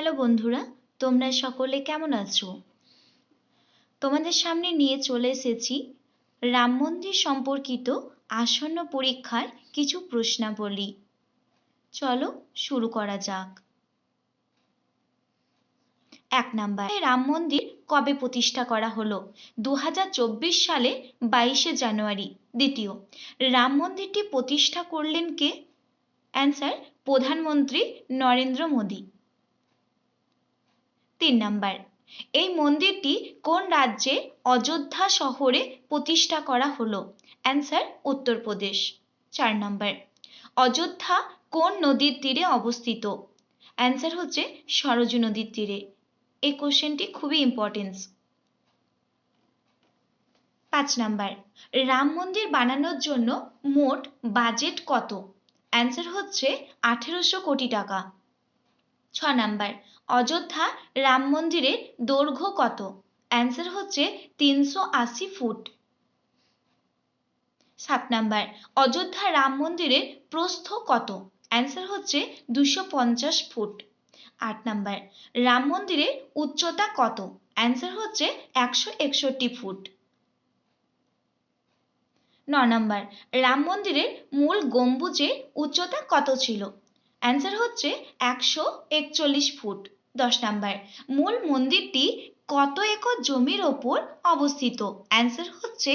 Hello বন্ধুরা, তোমরা সকলে কেমন আছো? তোমাদের সামনে নিয়ে চলে এসেছি রাম মন্দির সম্পর্কিত আসন্ন পরীক্ষার কিছু প্রশ্নাবলী। চলো শুরু করা যাক। 1 নাম্বার, রাম মন্দির কবে প্রতিষ্ঠা করা হলো? 2024 সালে 22শে জানুয়ারি। দ্বিতীয়, রাম মন্দিরটি প্রতিষ্ঠা করলেন কে? অ্যান্সার, প্রধানমন্ত্রী নরেন্দ্র মোদী। 3 নাম্বার, এই মন্দিরটি কোন রাজ্যে অযোধ্যা শহরে প্রতিষ্ঠা করা হলো? অ্যান্সার, উত্তরপ্রদেশ। 4 নাম্বার, অযোধ্যা কোন নদীর তীরে অবস্থিত? অ্যান্সার হচ্ছে সরজু নদীর তীরে। এই কোশ্চেনটি খুবই ইম্পর্টেন্স। 5 নাম্বার, রাম মন্দির বানানোর জন্য মোট বাজেট কত? অ্যান্সার হচ্ছে 1800 কোটি টাকা। 6 নাম্বার, অযোধ্যা রাম মন্দিরের দৈর্ঘ্য কত? অ্যান্সার হচ্ছে 380 ফুট। 7 নাম্বার, অযোধ্যা রাম মন্দিরের প্রস্থ কত? অ্যান্সার হচ্ছে 250 ফুট। 8 নাম্বার, রাম মন্দিরের উচ্চতা কত? অ্যান্সার হচ্ছে 161 ফুট। 9 নাম্বার, রাম মন্দিরের মূল গম্বুজের উচ্চতা কত ছিল? অ্যান্সার হচ্ছে 141 ফুট। 10 নাম্বার, মূল মন্দিরটি কত একর জমির ওপর অবস্থিত? অ্যান্সার হচ্ছে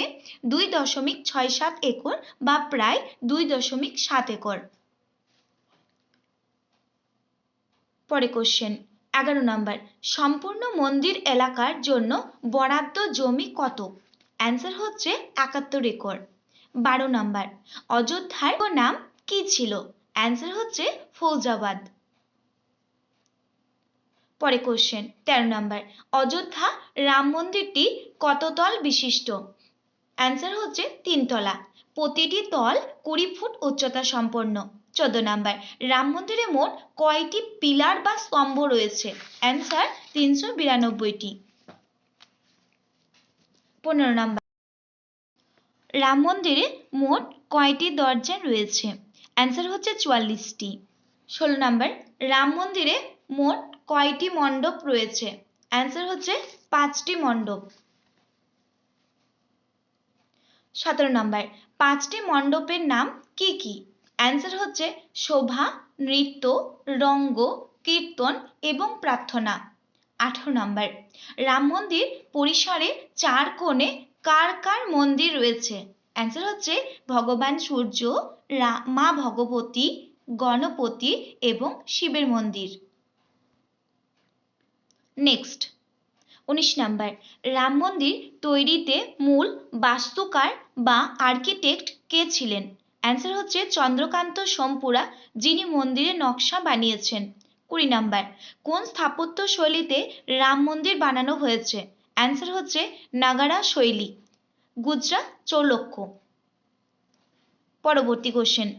2.67 একর বা প্রায় 2.7 একর। পরে কোশ্চেন 11 নাম্বার, সম্পূর্ণ মন্দির এলাকার জন্য বরাদ্দ জমি কত? অ্যান্সার হচ্ছে 71 একর। 12 নাম্বার, অযোধ্যার নাম কি ছিল? অ্যান্সার হচ্ছে ফৌজাবাদ। পরে কোশ্চেন 13 নাম্বার, অযোধ্যা রাম মন্দিরটি কত তল বিশিষ্ট? অ্যান্সার হচ্ছে 3 তলা। প্রতিটি তল 20 ফুট উচ্চতা সম্পন্ন। 14 নাম্বার, রাম মন্দিরে মোট কয়টি পিলার বা স্তম্ভ রয়েছে? অ্যান্সার 392টি। 15 নাম্বার, রাম মন্দিরে মোট কয়টি দরজা রয়েছে? অ্যান্সার হচ্ছে 44টি। 16 নাম্বার, রাম মন্দিরে মোট কয়টি মণ্ডপ রয়েছে? অ্যান্সার হচ্ছে 5টি মণ্ডপ। 17 নাম্বার, 5টি মণ্ডপের নাম কি কি? অ্যান্সার হচ্ছে শোভা, নৃত্য, রঙ্গ, কীর্তন এবং প্রার্থনা। 18 নাম্বার, রাম মন্দির পরিসরে 4 কোণে কার কার মন্দির রয়েছে? অ্যান্সার হচ্ছে ভগবান সূর্য, মা ভগবতী, গণপতি এবং শিবের মন্দির। নেক্সট 19 নাম্বার, রাম মন্দির তৈরিতে মূল বাস্তুকার বা আর্কিটেক্ট কে ছিলেন? অ্যান্সার হচ্ছে চন্দ্রকান্ত সোমপুরা, যিনি মন্দিরের নকশা বানিয়েছেন। 20 নাম্বার, কোন স্থাপত্য শৈলীতে রাম মন্দির বানানো হয়েছে? অ্যান্সার হচ্ছে নাগারা শৈলী, গুজরাট চৌলক্য। পরবর্তী কোশ্চেন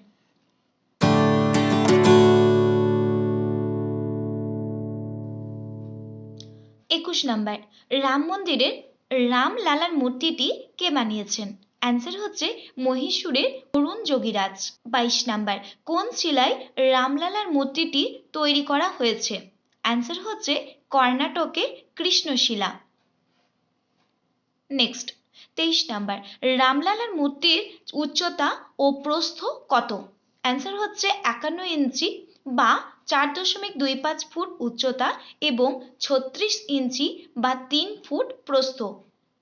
21 নাম্বার, রাম মন্দিরের রামলালার মূর্তিটি কে বানিয়েছেন? অ্যান্সার হচ্ছে মহীশূরের অরুণ যোগীরাজ। 22 নাম্বার, কোন শিলায় রামলালার মূর্তিটি তৈরি করা হয়েছে? অ্যান্সার হচ্ছে কর্ণাটকের কৃষ্ণশিলা। নেক্সট 23 নাম্বার, রামলালার মূর্তির উচ্চতা ও প্রস্থ কত? অ্যান্সার হচ্ছে 51 ইঞ্চি বা 4.25 ফুট উচ্চতা এবং 36 ইঞ্চি বা 3 ফুট প্রস্থ।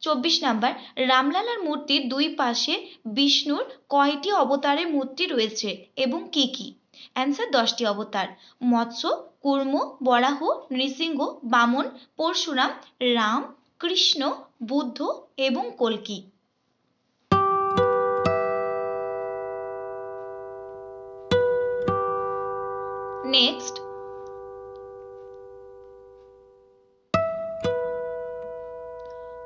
24 নাম্বার, রামলালার মূর্তির দুই পাশে বিষ্ণুর কয়টি অবতারের মূর্তি রয়েছে এবং কি কি? অ্যান্সার 10টি অবতার: মৎস্য, কুর্ম, বরাহ, নৃসিংহ, বামন, পরশুরাম, রাম, কৃষ্ণ, বুদ্ধ এবং কল্কি। নেক্সট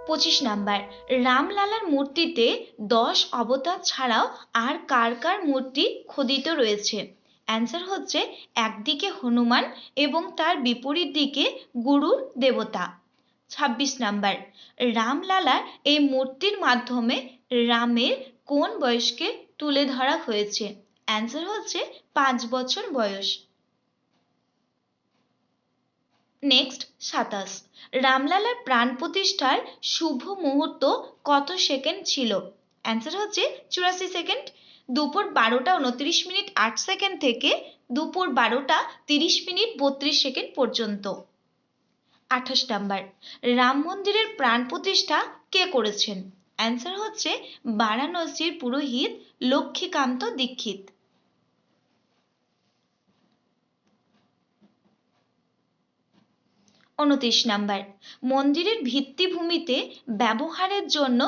25 নাম্বার, রামলালার মূর্তিতে 10 অবতার ছাড়াও আর কার কার মূর্তি খোদিত রয়েছে? অ্যান্সার হচ্ছে একদিকে হনুমান এবং তার বিপরীত দিকে গুরুর দেবতা। 26 নাম্বার, রামলালার এই মূর্তির মাধ্যমে রামের কোন বয়সকে তুলে ধরা হয়েছে? অ্যান্সার হচ্ছে 5 বছর বয়স। নেক্সট 27, রামলালার প্রাণ প্রতিষ্ঠার শুভ মুহূর্ত কত সেকেন্ড ছিল? অ্যান্সার হচ্ছে 84 সেকেন্ড। দুপুর 12:29:08 থেকে দুপুর 12:30:32 পর্যন্ত। 28 নাম্বার, রাম মন্দিরের প্রাণ প্রতিষ্ঠা কে করেছেন? অ্যান্সার হচ্ছে বারাণসীর পুরোহিত লক্ষ্মীকান্ত দীক্ষিত। 29 নাম্বার, মন্দিরের ভিত্তিভূমিতে ব্যবহারের জন্য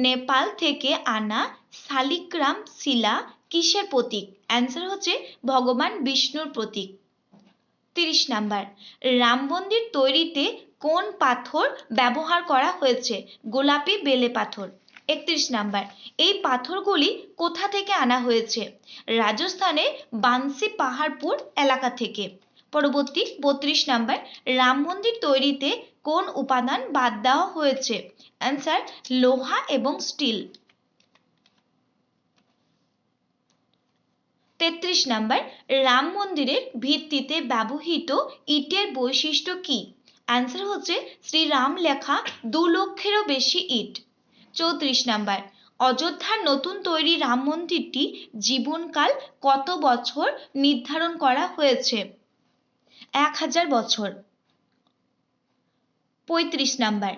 নেপাল থেকে আনা শালিগ্রাম শিলা কিসের প্রতীক? অ্যান্সার হচ্ছে ভগবান বিষ্ণুর প্রতীক। 30 নাম্বার, রাম মন্দির তৈরিতে কোন পাথর ব্যবহার করা হয়েছে? গোলাপি বেলে পাথর। 31 নাম্বার, এই পাথরগুলি কোথা থেকে আনা হয়েছে? রাজস্থানের বান্সি পাহাড়পুর এলাকা থেকে। পরবর্তী 32 নাম্বার, রাম মন্দির তৈরিতে কোন উপাদান বাদ দেওয়া হয়েছে? অ্যান্সার লোহা এবং স্টিল। 33 নাম্বার, রাম মন্দিরের ভিত্তিতে ব্যবহৃত ইটের বৈশিষ্ট্য কি? অ্যান্সার হচ্ছে শ্রীরাম লেখা 2 লক্ষেরও বেশি ইট। 34 নাম্বার, অযোধ্যার নতুন তৈরি রাম মন্দিরটি জীবনকাল কত বছর নির্ধারণ করা হয়েছে? 1000 বছর। 35 নাম্বার,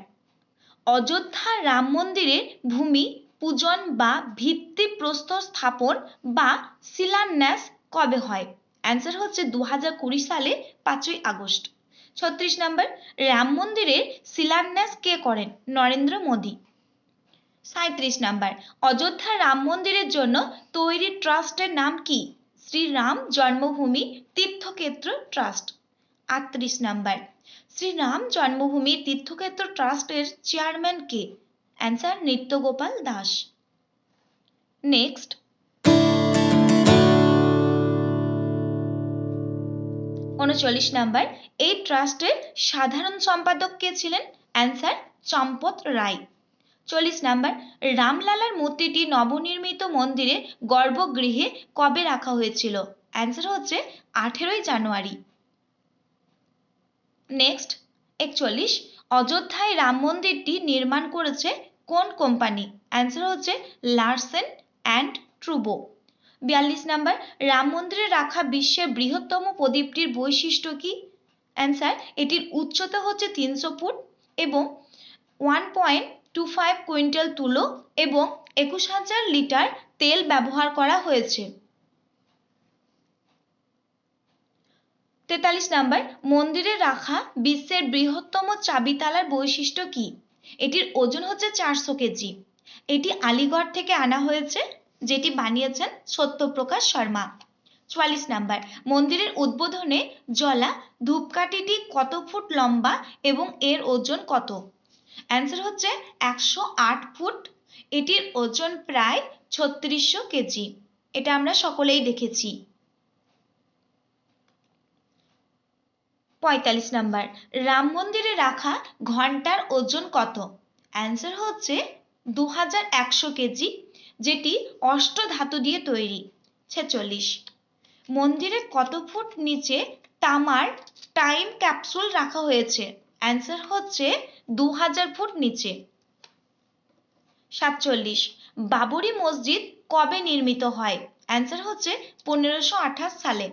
অযোধ্যার রাম মন্দিরের ভূমি পূজন বা ভিত্তিপ্রস্তর স্থাপন বা শিলান্যাস কবে হয়? অ্যান্সার হচ্ছে 2020 সালে 5ই আগস্ট। 36 নাম্বার, রাম মন্দিরের শিলান্যাস কে করেন? নরেন্দ্র মোদী। 37 নাম্বার, অযোধ্যার রাম মন্দিরের জন্য তৈরি ট্রাস্টের নাম কি? শ্রীরাম জন্মভূমি তীর্থক্ষেত্র ট্রাস্ট। 38 নাম্বার, শ্রীরাম জন্মভূমি তীর্থক্ষেত্র ট্রাস্টের চেয়ারম্যান কে? Answer Nityagopal Das. Next 39 number, এই ট্রাস্টের সাধারণ সম্পাদক কে ছিলেন? অ্যান্সার চম্পত রায়। 40 নাম্বার, রামলালার মূর্তিটি নবনির্মিত মন্দিরের গর্ভগৃহে কবে রাখা হয়েছিল? অ্যান্সার হচ্ছে 18ই জানুয়ারি। নেক্সট 41, অযোধ্যায় রাম মন্দিরটি নির্মাণ করেছে কোন কোম্পানি? অ্যান্সার হচ্ছে লারসেন অ্যান্ড ট্রুবো। 42 নাম্বার, রাম মন্দিরে রাখা বিশ্বের বৃহত্তম প্রদীপটির বৈশিষ্ট্য কি? অ্যান্সার এটির উচ্চতা হচ্ছে 300 ফুট এবং 1.25 কুইন্টাল তুলো এবং 21,000 লিটার তেল ব্যবহার করা হয়েছে। 43 নাম্বার, মন্দিরে রাখা বিশ্বের বৃহত্তম চাবিতালার বৈশিষ্ট্য কি? এটির ওজন হচ্ছে 400 কেজি। এটি আলিগড় থেকে আনা হয়েছে, যেটি বানিয়েছেন সত্যপ্রকাশ শর্মা। 44 নাম্বার, মন্দিরের উদ্বোধনে জ্বলা ধূপকাঠিটি কত ফুট লম্বা এবং এর ওজন কত? অ্যান্সার হচ্ছে 108 ফুট। এটির ওজন প্রায় 3600 কেজি। এটা আমরা সকলেই দেখেছি। 45 নাম্বার, রাম মন্দিরে রাখা ঘণ্টার ওজন কত? অ্যান্সার হচ্ছে 2100 কেজি, যেটি অষ্টধাতু দিয়ে তৈরি। 46, মন্দিরে কত ফুট নিচে তামার টাইম ক্যাপসুল রাখা হয়েছে? অ্যান্সার হচ্ছে 2000 ফুট নিচে। 47, বাবরি মসজিদ কবে নির্মিত হয়? অ্যান্সার হচ্ছে 1528 সালে।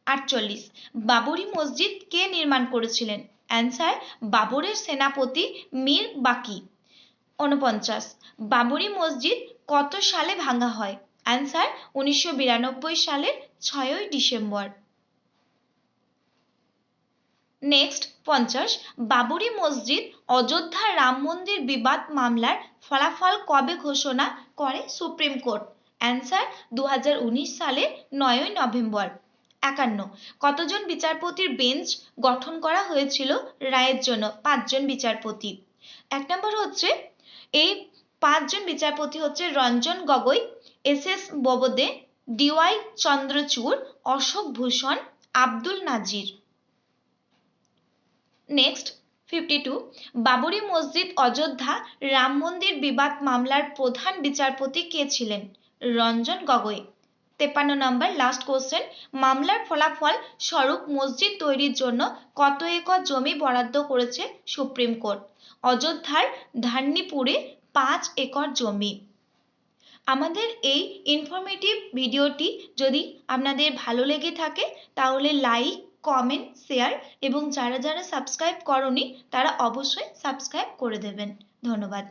48, বাবরি মসজিদ কে নির্মাণ করেছিলেন? অ্যান্সার বাবরের সেনাপতি মীর বাকি। 49, বাবরি মসজিদ কত সালে ভাঙা হয়? অ্যান্সার 1992 সালের 6ই ডিসেম্বর। নেক্সট 50, বাবরি মসজিদ অযোধ্যার রাম মন্দির বিবাদ মামলার ফলাফল কবে ঘোষণা করে সুপ্রিম কোর্ট? অ্যান্সার 2019 সালের 9ই নভেম্বর। 51, কতজন বিচারপতির বেঞ্চ গঠন করা হয়েছিল রায়ের জন্য? 5 জন বিচারপতি। 1 নম্বর হচ্ছে, এই 5 জন বিচারপতি হচ্ছে রঞ্জন গগৈ, এস বোবদে, ডিওয়াই চন্দ্রচূড়, অশোক ভূষণ, আব্দুল নাজির। নেক্সট 52, বাবরি মসজিদ অযোধ্যা রাম মন্দির বিবাদ মামলার প্রধান বিচারপতি কে ছিলেন? রঞ্জন গগৈ। 53 নম্বর লাস্ট কোশ্চেন, মামলার ফলাফল স্বরূপ মসজিদ তৈরির জন্য কত একর জমি বরাদ্দ করেছে সুপ্রিম কোর্ট? অযোধ্যার ধান্নিপুরে 5 একর জমি। আমাদের এই ইনফরমেটিভ ভিডিওটি যদি আপনাদের ভালো লেগে থাকে তাহলে লাইক, কমেন্ট, শেয়ার এবং যারা যারা সাবস্ক্রাইব করনি তারা অবশ্যই সাবস্ক্রাইব করে দেবেন। ধন্যবাদ।